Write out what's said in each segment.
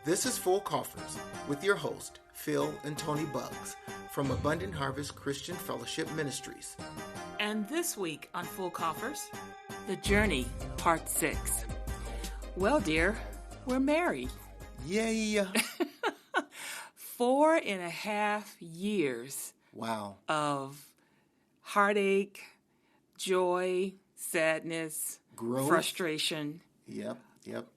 This is Full Coffers with your host, Phil and Toni Buggs from Abundant Harvest Christian Fellowship Ministries. And this week on Full Coffers, The Journey, Part 6. Well, dear, we're married. Yay! 4.5 years. Wow. Of heartache, joy, sadness, growth, frustration. Yep.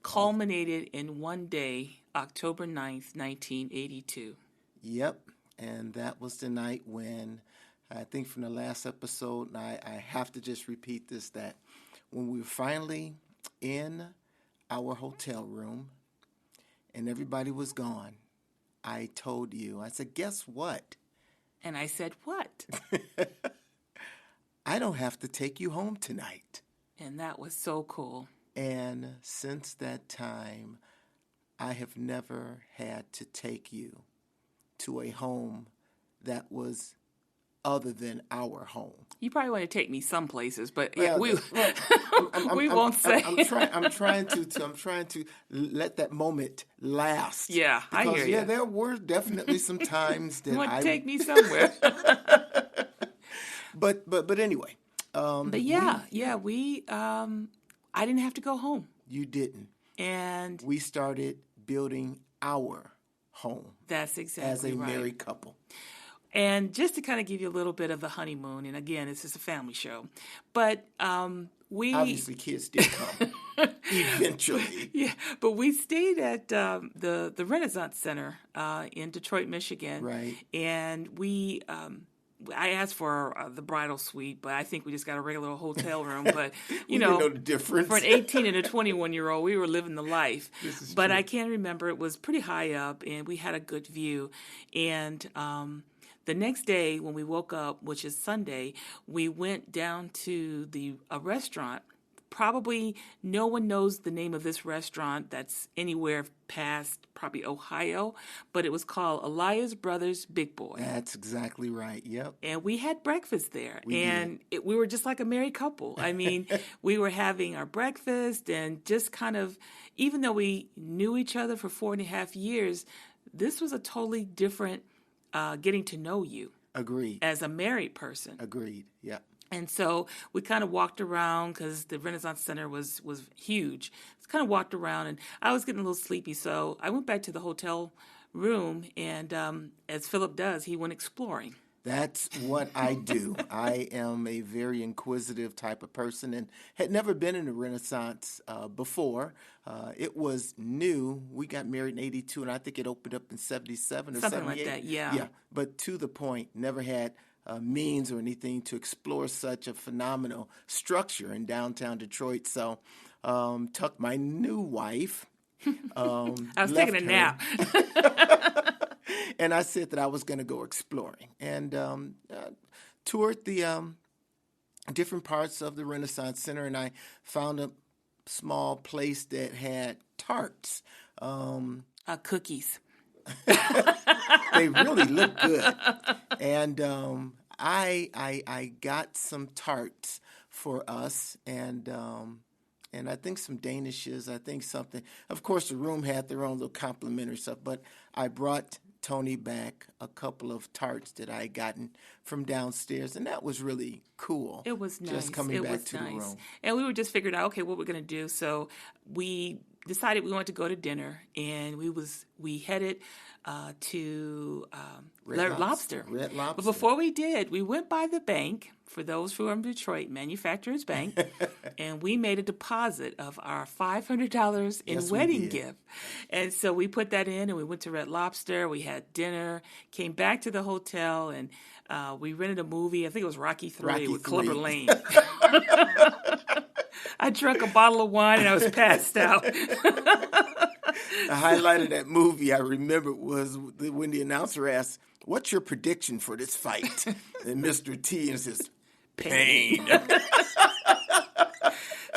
Culminated in one day, October 9th, 1982. Yep. And that was the night when, I think from the last episode, and I have to just repeat this, that when we were finally in our hotel room and everybody was gone, I told you, I said, guess what? And I said, what? I don't have to take you home tonight. And that was so cool. And since that time, I have never had to take you to a home that was other than our home. You probably want to take me some places, but well, we won't say. I'm trying to let that moment last. Yeah, because, I hear you. Yeah, there were definitely some times that you want to take me somewhere. But anyway. I didn't have to go home. You didn't. And we started building our home. That's exactly right. As a right. married couple. And just to kind of give you a little bit of the honeymoon, and again, this is a family show, but we... Obviously, kids did come eventually. Yeah, but we stayed at the Renaissance Center in Detroit, Michigan. Right. And we... I asked for the bridal suite, but I think we just got a regular hotel room. But, you know the difference. For an 18 and a 21-year-old, we were living the life. But true. I can remember it was pretty high up, and we had a good view. And the next day when we woke up, which is Sunday, we went down to a restaurant. Probably no one knows the name of this restaurant that's anywhere past probably Ohio, but it was called Elias Brothers Big Boy. That's exactly right. Yep. And we had breakfast there, we were just like a married couple. I mean, we were having our breakfast and just kind of, even though we knew each other for 4.5 years, this was a totally different getting to know you. Agreed. As a married person. Agreed. Yeah. And so we kind of walked around because the Renaissance Center was huge. Just kind of walked around, and I was getting a little sleepy, so I went back to the hotel room, and as Philip does, he went exploring. That's what I do. I am a very inquisitive type of person and had never been in the Renaissance before. It was new. We got married in 82, and I think it opened up in 77 or 78. Something like that, yeah. Yeah, but to the point, never had means or anything to explore such a phenomenal structure in downtown Detroit. So tucked my new wife. I was taking a nap. And I said that I was going to go exploring and toured the different parts of the Renaissance Center, and I found a small place that had tarts. Cookies. They really look good. And I got some tarts for us and I think some Danishes, I think something. Of course, the room had their own little complimentary stuff, but I brought Toni back a couple of tarts that I had gotten from downstairs, and that was really cool. It was nice. Just coming back to the room. And we were just figuring out, okay, what we're going to do. So we decided we wanted to go to dinner, and we headed to Red Lobster. Red Lobster. But before we did, we went by the bank, for those who are in Detroit, Manufacturers Bank, and we made a deposit of our $500 in wedding gift. And so we put that in, and we went to Red Lobster. We had dinner, came back to the hotel, and we rented a movie. I think it was Rocky III with Clubber Lang. I drank a bottle of wine, and I was passed out. The highlight of that movie I remember was when the announcer asked, "What's your prediction for this fight?" And Mr. T says, "Pain."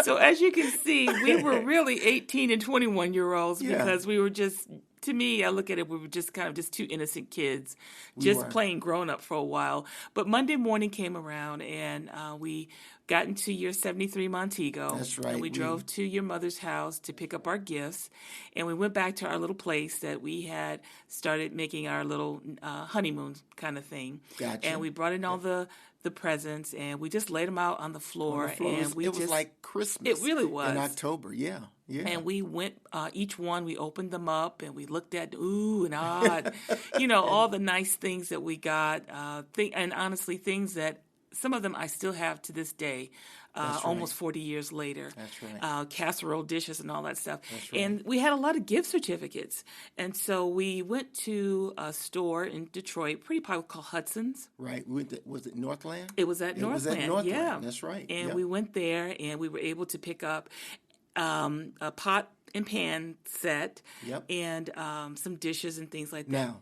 So as you can see, we were really 18 and 21-year-olds because we were just to me, I look at it, we were just kind of just two innocent kids, We just were. playing grown up for a while. But Monday morning came around, and we got into your 73 Montego, That's and right. we drove to your mother's house to pick up our gifts, and we went back to our little place that we had started making our little honeymoon kind of thing. Gotcha. And we brought in all the presents, and we just laid them out on the floor, and It was like Christmas. it really in was. October. Yeah, yeah. And we went, each one, we opened them up and we looked at, ooh and ah, you know, all the nice things that we got. And honestly, things that some of them I still have to this day, That's right. almost 40 years later. That's right. Casserole dishes and all that stuff. That's right. And we had a lot of gift certificates. And so we went to a store in Detroit, pretty popular, called Hudson's. Right. Was it Northland? It was at It was Northland. at Northland. Yeah. That's right. And Yep. we went there and we were able to pick up a pot and pan set Yep. and some dishes and things like that. Now,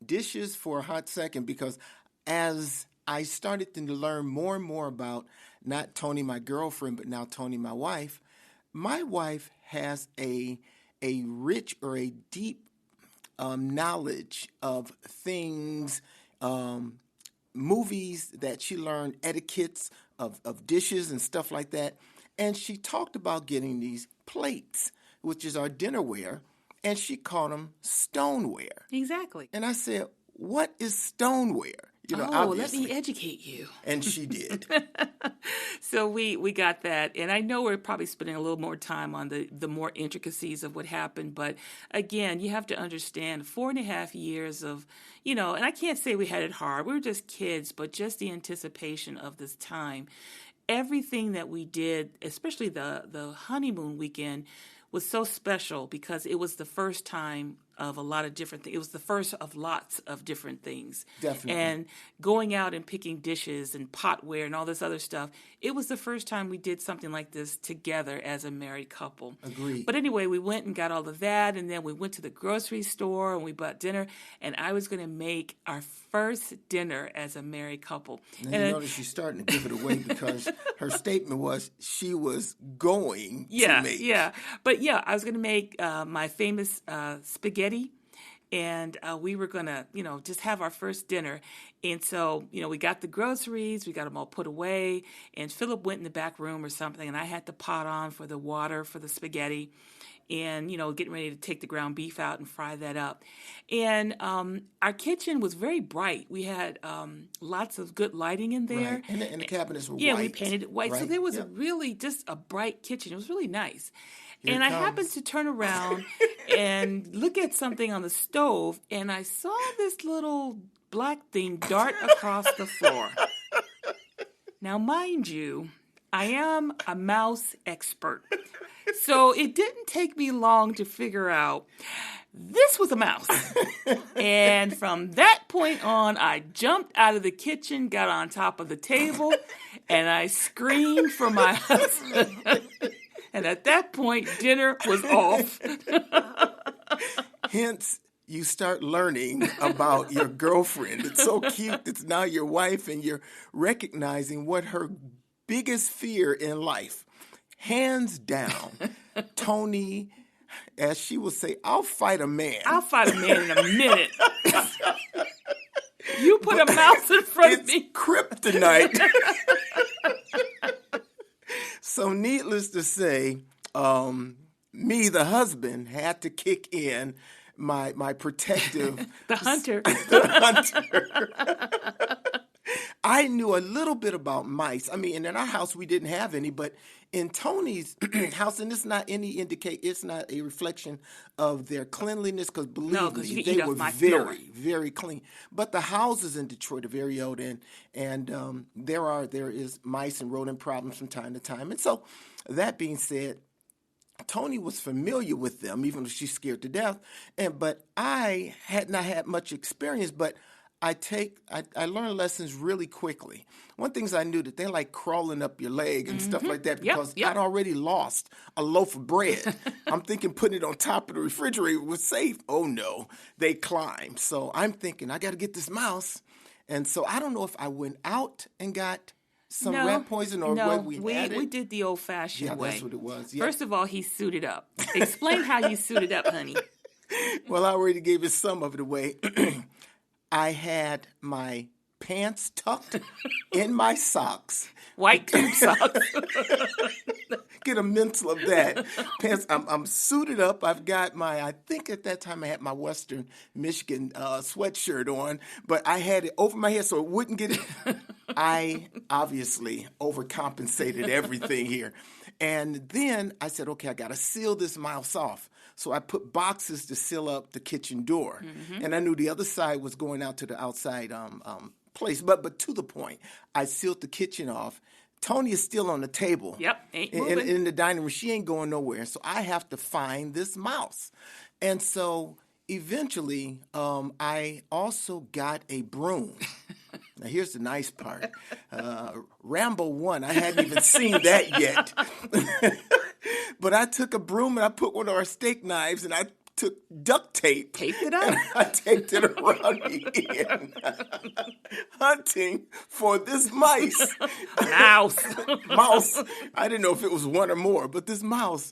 dishes for a hot second, because as I started to learn more and more about not Toni, my girlfriend, but now Toni, my wife has a rich or a deep knowledge of things, movies that she learned, etiquettes of dishes and stuff like that. And she talked about getting these plates, which is our dinnerware, and she called them stoneware. Exactly. And I said, "What is stoneware?" Let Obviously. me educate you. And she did. So we got that, and I know we're probably spending a little more time on the more intricacies of what happened, but again, you have to understand 4.5 years of, and I can't say we had it hard. We were just kids, but just the anticipation of this time. Everything that we did, especially the honeymoon weekend, was so special because it was the first time of a lot of different things. It was the first of lots of different things. Definitely. And going out and picking dishes and potware and all this other stuff, it was the first time we did something like this together as a married couple. Agreed. But anyway, we went and got all of that, and then we went to the grocery store and we bought dinner, and I was going to make our first dinner as a married couple. And you notice she's starting to give it away because her statement was she was going to make. Yeah. But yeah, I was going to make my famous spaghetti, and we were going to, just have our first dinner. And so, we got the groceries, we got them all put away, and Philip went in the back room or something, and I had the pot on for the water for the spaghetti and, getting ready to take the ground beef out and fry that up. And our kitchen was very bright. We had lots of good lighting in there. Right. And the cabinets were white. Yeah, we painted it white. Right? So there was Yep. really just a bright kitchen. It was really nice. Here And it I happened comes. to turn around and look at something on the stove, and I saw this little black thing dart across the floor. Now, mind you, I am a mouse expert. So it didn't take me long to figure out this was a mouse. And from that point on, I jumped out of the kitchen, got on top of the table, and I screamed for my husband. And at that point, dinner was off. Hence, you start learning about your girlfriend. It's so cute. It's now your wife, and you're recognizing what her biggest fear in life. Hands down, Toni, as she will say, I'll fight a man. I'll fight a man in a minute. You put a mouse in front of It's me. kryptonite. So needless to say, me, the husband, had to kick in my protective... The hunter. I knew a little bit about mice. I mean, and in our house we didn't have any, but in Toni's house, and it's not it's not a reflection of their cleanliness, because believe No, 'cause me, you can they eat off were my floor. very, very clean. But the houses in Detroit are very old, and there is mice and rodent problems from time to time. And so, that being said, Toni was familiar with them, even though she's scared to death. But I had not had much experience, but I learned lessons really quickly. One thing is I knew that they like crawling up your leg and stuff like that, because Yep. I'd already lost a loaf of bread. I'm thinking putting it on top of the refrigerator was safe. Oh no, they climb. So I'm thinking I got to get this mouse. And so I don't know if I went out and got some rat poison or what we had. We did the old-fashioned way. Yeah, that's what it was. Yeah. First of all, he suited up. Explain how you suited up, honey. Well, I already gave you some of it away. I had my pants tucked in my socks. White tube socks. Get a mental of that. Pants. I'm suited up. I've got my. I think at that time I had my Western Michigan sweatshirt on, but I had it over my head so it wouldn't get. I obviously overcompensated everything here, and then I said, okay, I got to seal this mouse off. So I put boxes to seal up the kitchen door, and I knew the other side was going out to the outside place. But to the point, I sealed the kitchen off. Toni is still on the table. Yep, ain't moving. In the dining room. She ain't going nowhere. So I have to find this mouse. And so eventually, I also got a broom. Now, here's the nice part. Rambo 1, I hadn't even seen that yet. But I took a broom and I put one of our steak knives and I took duct tape. Taped it up. And I taped it around me again. Hunting for this mouse. Mouse. I didn't know if it was one or more, but this mouse.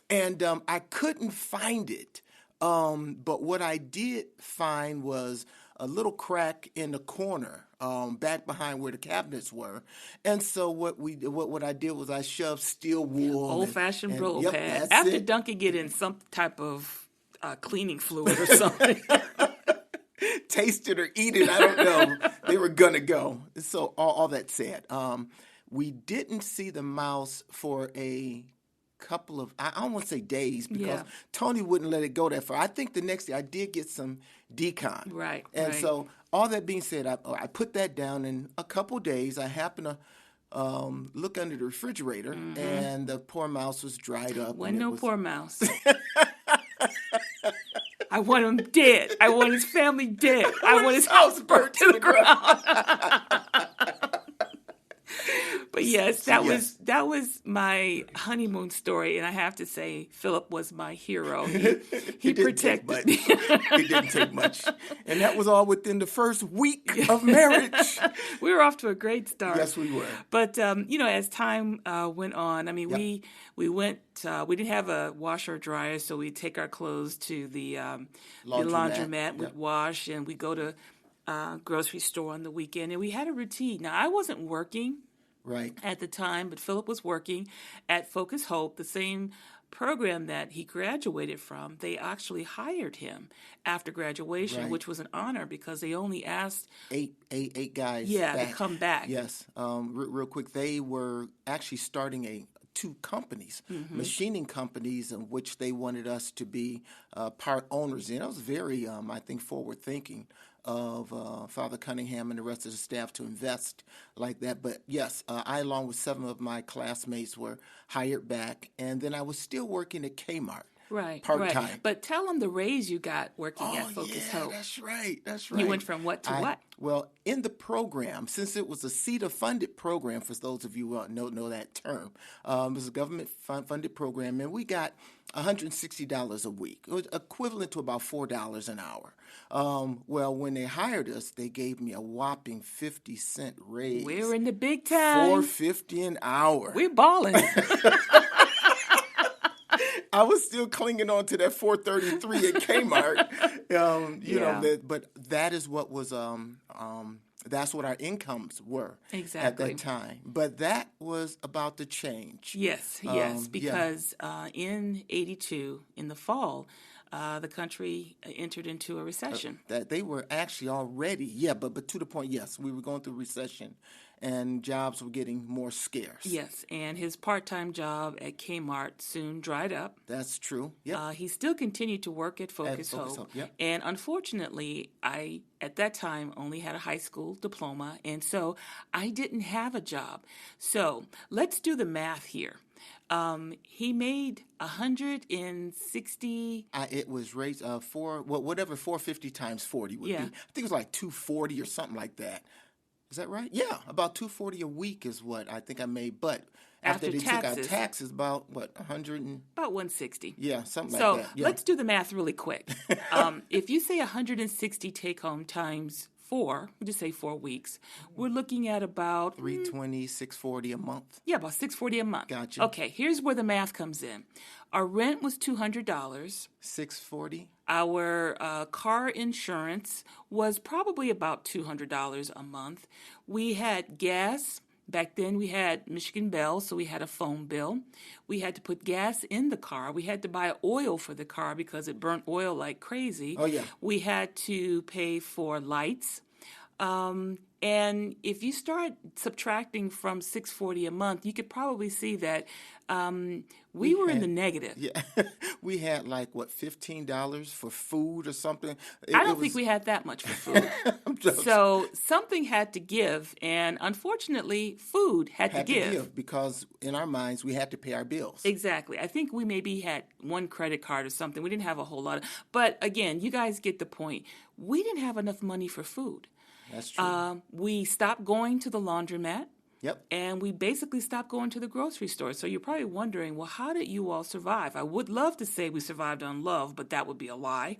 And I couldn't find it. But what I did find was a little crack in the corner, back behind where the cabinets were. And so what I did was I shoved steel wool. Old-fashioned Brillo yep, pad. After dunking it in some type of cleaning fluid or something. Taste it or eat it, I don't know. They were going to go. So all that said, we didn't see the mouse for a couple of, I don't want to say days, because Toni wouldn't let it go that far. I think the next day I did get some decon. Right. And so all that being said, I put that down. In a couple days, I happened to look under the refrigerator, and the poor mouse was dried up. Wasn't no poor mouse. I want him dead. I want his family dead. I want his house burnt to the ground. But yes, that was my honeymoon story, and I have to say, Philip was my hero. He protected me. He didn't take much, and that was all within the first week of marriage. We were off to a great start. Yes, we were. But as time went on, I mean, we went. We didn't have a washer or dryer, so we'd take our clothes to the laundromat. We'd wash, and we'd go to grocery store on the weekend, and we had a routine. Now, I wasn't working. Right. At the time, but Philip was working at Focus Hope, the same program that he graduated from. They actually hired him after graduation, which was an honor because they only asked eight guys. To come back. Yes. Real quick, they were actually starting two companies, machining companies, in which they wanted us to be part owners in. I was very, I think, forward thinking of Father Cunningham and the rest of the staff to invest like that. But yes, I, along with 7 of my classmates, were hired back, and then I was still working at Kmart. Right, part-time. Right. But tell them the raise you got working at Focus Hope. That's right. You went from what to what? Well, in the program, since it was a CETA-funded program, for those of you who know that term, it was a government-funded program, and we got $160 a week. It was equivalent to about $4 an hour. Well, when they hired us, they gave me a whopping 50-cent raise. We're in the big time. $4.50 an hour. We're balling. I was still clinging on to that $4.33 at Kmart, you know. But that is what was that's what our incomes were at that time. But that was about to change. Yes, because in '82, in the fall, the country entered into a recession. That they were actually already, but to the point, yes, we were going through recession. And jobs were getting more scarce. Yes, and his part-time job at Kmart soon dried up. That's true. Yep. He still continued to work at Focus Hope. Yep. And unfortunately, I, at that time, only had a high school diploma, and so I didn't have a job. So let's do the math here. He made 160. It was raised whatever 450 times 40 would be. I think it was like 240 or something like that. Is that right? Yeah, about $240 a week is what I think I made. But after they took out taxes, about what, 100 and about 160. Yeah, something like that. So let's do the math really quick. If you say 160 take home times we'll just say 4 weeks, we're looking at about 320, 640 a month. yeah, about $640 a month. Gotcha. Okay, here's where the math comes in. Our rent was $200. 640. Our car insurance was probably about $200 a month. We had gas. Back then, we had Michigan Bell, so we had a phone bill. We had to put gas in the car. We had to buy oil for the car because it burnt oil like crazy. Oh, yeah. We had to pay for lights. And if you start subtracting from $640 a month, you could probably see that we were in the negative. Yeah, we had like what, $15 for food or something. I don't think we had that much for food. So something had to give, and unfortunately, food had to give because in our minds we had to pay our bills. Exactly. I think we maybe had one credit card or something. We didn't have a whole lot but again, you guys get the point. We didn't have enough money for food. That's true. We stopped going to the laundromat. Yep. And we basically stopped going to the grocery store. So you're probably wondering, well, how did you all survive? I would love to say we survived on love, but that would be a lie.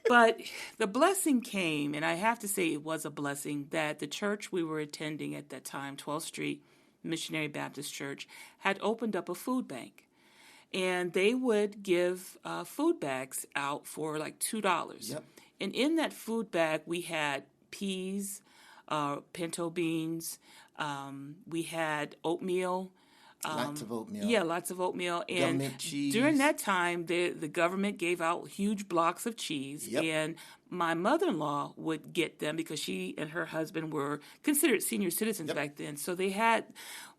But the blessing came, and I have to say it was a blessing, that the church we were attending at that time, 12th Street Missionary Baptist Church, had opened up a food bank. And they would give food bags out for like $2. Yep. And in that food bag, we had peas, pinto beans, we had oatmeal. Lots of oatmeal. Yeah, lots of oatmeal. And government cheese. During that time, the government gave out huge blocks of cheese. Yep. And my mother-in-law would get them because she and her husband were considered senior citizens back then. So they had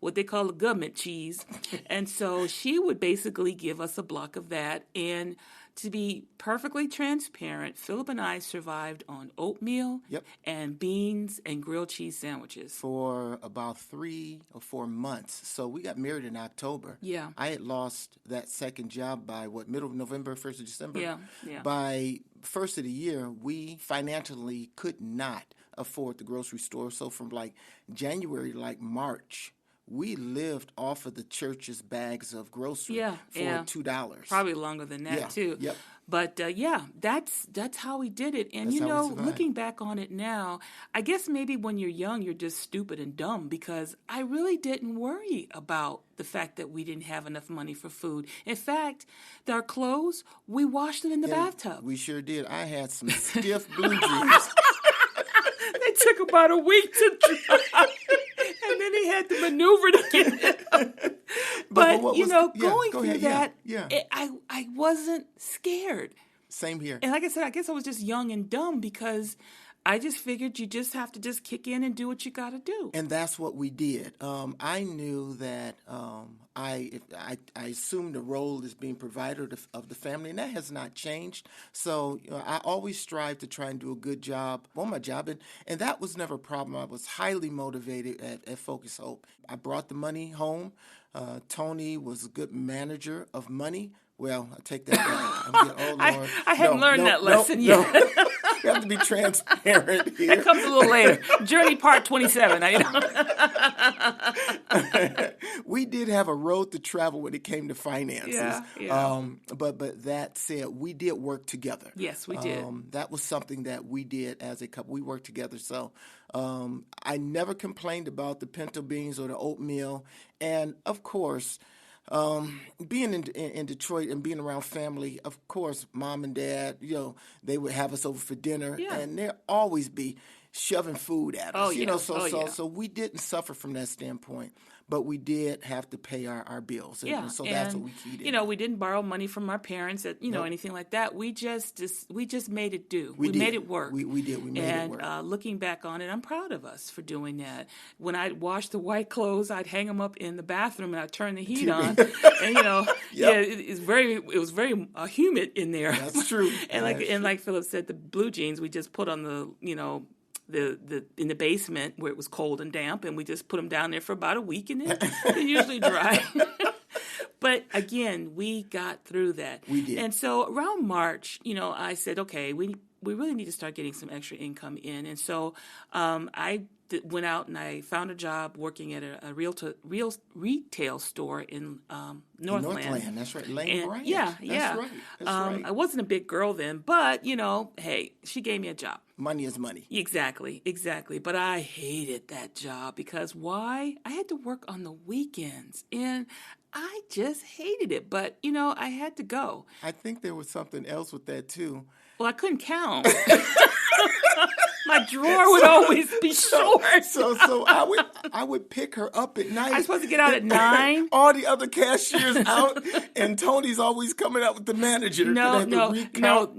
what they call the government cheese. And so she would basically give us a block of that. And to be perfectly transparent, Philip and I survived on oatmeal and beans and grilled cheese sandwiches. For about 3 or 4 months. So we got married in October. Yeah. I had lost that second job by middle of November, 1st of December? Yeah. By first of the year, we financially could not afford the grocery store. So from like January to like March, we lived off of the church's bags of groceries for $2. Probably longer than that, too. Yep. But, that's how we did it. And, looking back on it now, I guess maybe when you're young, you're just stupid and dumb because I really didn't worry about the fact that we didn't have enough money for food. In fact, our clothes, we washed them in the bathtub. We sure did. I had some stiff blue jeans. They took about a week to dry. And then he had to maneuver to get it. But going through that, I wasn't scared. Same here. And like I said, I guess I was just young and dumb because I just figured you just have to just kick in and do what you got to do. And that's what we did. I knew that I assumed the role as being provider of the family, and that has not changed. So I always strive to try and do a good job on my job, and that was never a problem. I was highly motivated at Focus Hope. I brought the money home. Toni was a good manager of money. Well, I take that back. I'm getting old, Lord. I hadn't learned that lesson yet. You have to be transparent here. That comes a little later. Journey part 27. We did have a road to travel when it came to finances. Yeah. But that said, we did work together. Yes, we did. That was something that we did as a couple. We worked together. So I never complained about the pinto beans or the oatmeal. And, of course, being in Detroit and being around family, of course, mom and dad, they would have us over for dinner, and there'd always be shoving food at us. So we didn't suffer from that standpoint, but we did have to pay our bills, and so that's what we keyed in. We didn't borrow money from our parents, anything like that. We just made it do. We did. made it work. We did. We made it work. And looking back on it, I'm proud of us for doing that. When I'd wash the white clothes, I'd hang them up in the bathroom and I'd turn the heat on, and it was very humid in there. That's true. and like Philip said, the blue jeans we just put on the in the basement where it was cold and damp, and we just put them down there for about a week, and then they're usually dry. But again, we got through that. We did. And so around March, I said, okay, we really need to start getting some extra income in. And so I went out and I found a job working at a real retail store in Northland. Northland, that's right. Lane And Branch. yeah, That's yeah. right. That's right. I wasn't a big girl then, but hey, she gave me a job. Money is money. Exactly, exactly. But I hated that job because why? I had to work on the weekends and I just hated it. But, I had to go. I think there was something else with that too. Well, I couldn't count. My drawer would always be short. So I would pick her up at night. I'm supposed to get out at 9. All the other cashiers out, and Tony's always coming out with the manager. No.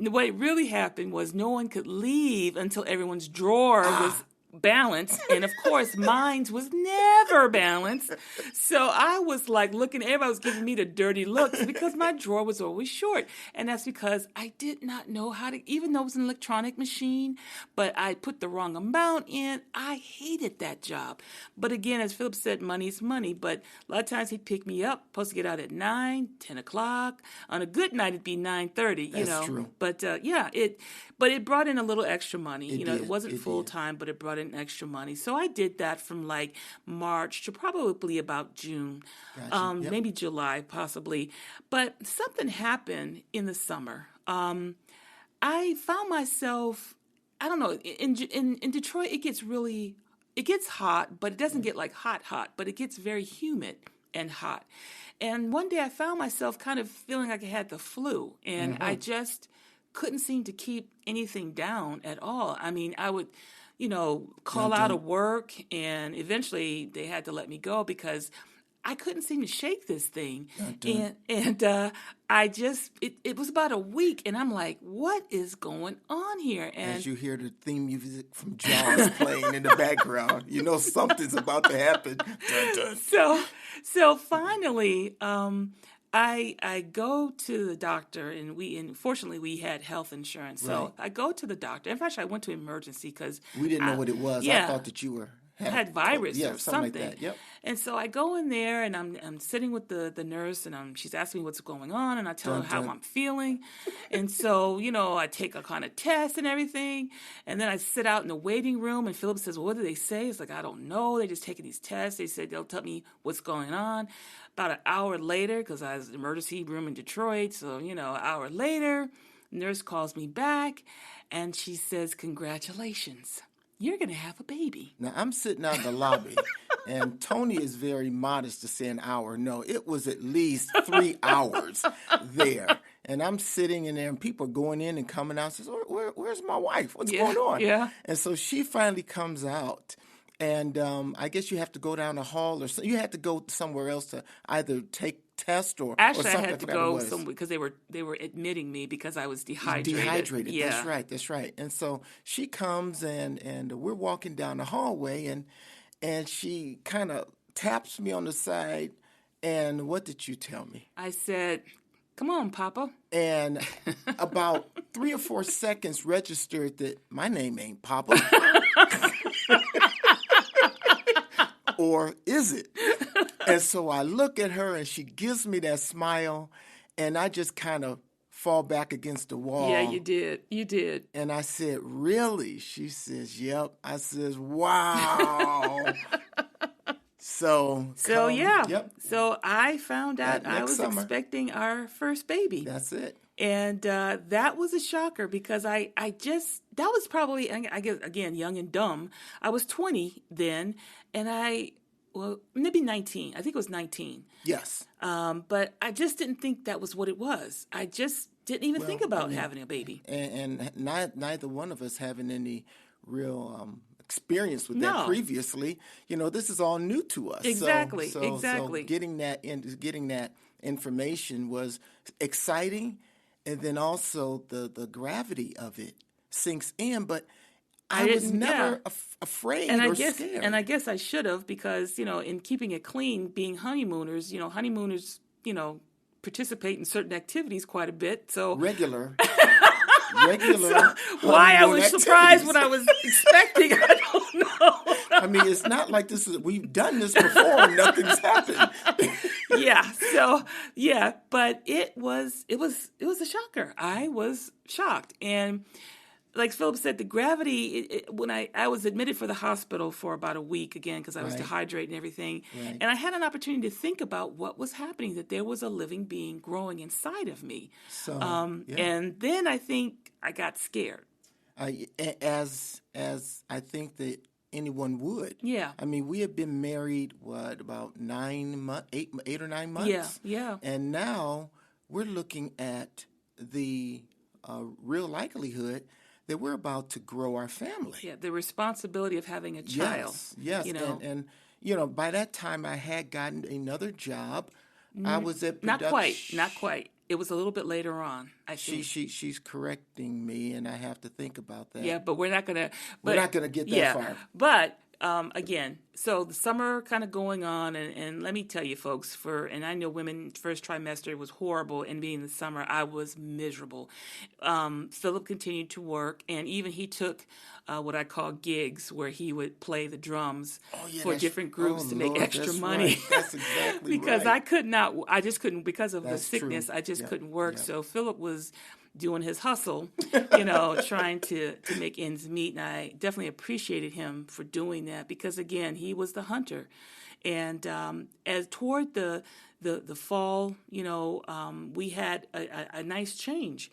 What really happened was no one could leave until everyone's drawer was balanced, and of course mine was never balanced. So I was like looking, everybody was giving me the dirty looks because my drawer was always short, and that's because I did not know how to, even though it was an electronic machine, but I put the wrong amount in. I hated that job. But again, as Philip said, money's money. But a lot of times he'd pick me up, supposed to get out at 9, 10 o'clock. On a good night it'd be 9:30. That's true. But it brought in a little extra money. It wasn't full did. time, but it brought in extra money. So I did that from like March to probably about June, Gotcha. Yep. maybe July, possibly. But something happened in the summer. I found myself, I don't know, in Detroit, it gets hot, but it doesn't get like hot, but it gets very humid and hot. And one day I found myself kind of feeling like I had the flu, and I just couldn't seem to keep anything down at all. I mean, I would, call out of work, and eventually they had to let me go because I couldn't seem to shake this thing. And I just, it was about a week, and I'm like, what is going on here? And as you hear the theme music from Jaws playing in the background, something's about to happen. Dun, dun. So finally, I go to the doctor, and fortunately we had health insurance. So Right. I go to the doctor. In fact, I went to emergency because We didn't know what it was. yeah. I thought that you had virus yeah, or something something. like that. Yep. And so I go in there, and I'm sitting with the nurse, and she's asking me what's going on, and I tell her how I'm feeling. And so, I take a kind of test and everything, and then I sit out in the waiting room, and Philip says, well, what do they say? It's like, I don't know. They just taking these tests. They said they'll tell me what's going on. About an hour later, because I was in the emergency room in Detroit, so, an hour later, nurse calls me back, and she says, congratulations. You're going to have a baby. Now, I'm sitting out in the lobby, and Tony is very modest to say an hour. No, it was at least 3 hours there. And I'm sitting in there, and people are going in and coming out and says, where's my wife? What's going on? Yeah. And so she finally comes out. And I guess you have to go down the hall, or you had to go somewhere else to either take test or Actually, something. I had to go somewhere because they were admitting me because I was dehydrated. Yeah. That's right. And so she comes, and we're walking down the hallway, and she kind of taps me on the side. And what did you tell me? I said, come on, Papa. And about 3 or 4 seconds registered that my name ain't Papa. Or is it? And so I look at her, and she gives me that smile, and I just kind of fall back against the wall. Yeah, you did. You did. And I said, really? She says, yep. I says, wow. So yeah. Yep. So I found out I was summer. Expecting our first baby. That's it. And that was a shocker because that was probably, I guess, again, young and dumb. I was 20 then, and maybe 19. I think it was 19. Yes. But I just didn't think that was what it was. I just didn't even think about having a baby. And neither one of us having any real experience with that previously. This is all new to us. Exactly. So Exactly. getting that information was exciting. And then also the gravity of it sinks in, but I was never afraid or scared. And I guess I should have because, in keeping it clean, being honeymooners, participate in certain activities quite a bit. So regular. So why I was surprised when I was expecting, I don't know. I mean, it's not like we've done this before and nothing's happened. But it was a shocker. I was shocked. And like Philip said, the gravity, when I was admitted for the hospital for about a week again, because I was Right. dehydrated and everything. Right. And I had an opportunity to think about what was happening, that there was a living being growing inside of me. So, yeah. And then I think I got scared. As I think that anyone would. Yeah. I mean, we had been married, about 9 months, 8 or 9 months? Yeah. And now we're looking at the real likelihood that we're about to grow our family. Yeah, the responsibility of having a child. Yes. You know, And by that time I had gotten another job. I was at not production. quite. It was a little bit later on, I think. She's correcting me, and I have to think about that. Yeah, but we're not gonna. We're not gonna get that far. But again, so the summer kind of going on, and let me tell you, folks, and I know women first trimester was horrible, and being the summer, I was miserable. Philip continued to work, and even he took what I call gigs, where he would play the drums for different groups to make extra money. Right. That's exactly because right. I just couldn't, because of That's the sickness, true. I just Yeah. couldn't work. Yeah. So Philip was doing his hustle, trying to make ends meet. And I definitely appreciated him for doing that, because, again, he was the hunter. And as toward the fall, we had a nice change.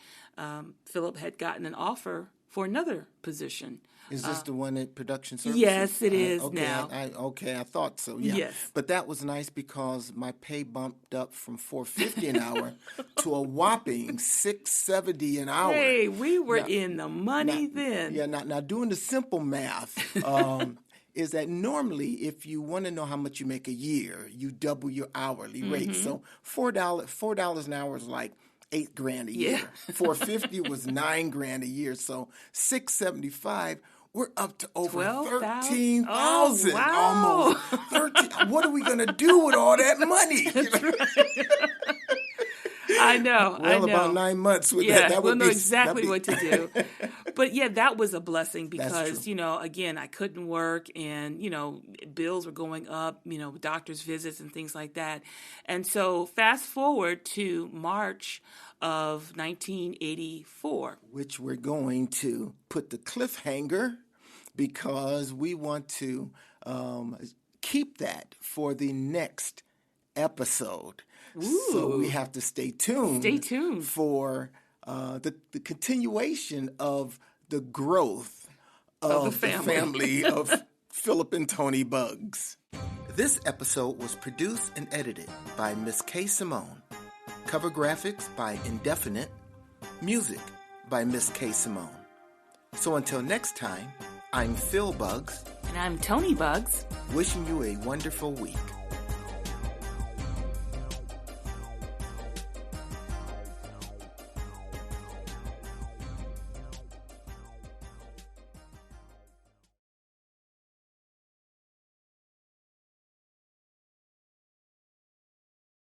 Philip had gotten an offer for another position. Is this the one at Production Services? Yes, it is okay, now. I thought so. Yeah. Yes. But that was nice because my pay bumped up from $4.50 an hour to a whopping $6.70 an hour. Hey, we were in the money then. Yeah. Now doing the simple math. Is that normally if you want to know how much you make a year, you double your hourly rate. So $4 an hour is like $8,000 a year. $4.50 was $9,000 a year. So $6.75. We're up to over 13,000. Oh, wow. Almost 13. What are we gonna do with all that money? I know. About 9 months with that. That we'll would know be, exactly what to do. But yeah, that was a blessing That's because, true. Again, I couldn't work, and, bills were going up, doctor's visits and things like that. And so fast forward to March of 1984. Which we're going to put the cliffhanger because we want to keep that for the next episode. Ooh. So we have to stay tuned. Stay tuned for the continuation of the growth of the family of Philip and Toni Buggs. This episode was produced and edited by Miss K. Simone. Cover graphics by Indefinite. Music by Miss K. Simone. So until next time, I'm Phil Buggs. And I'm Toni Buggs. Wishing you a wonderful week.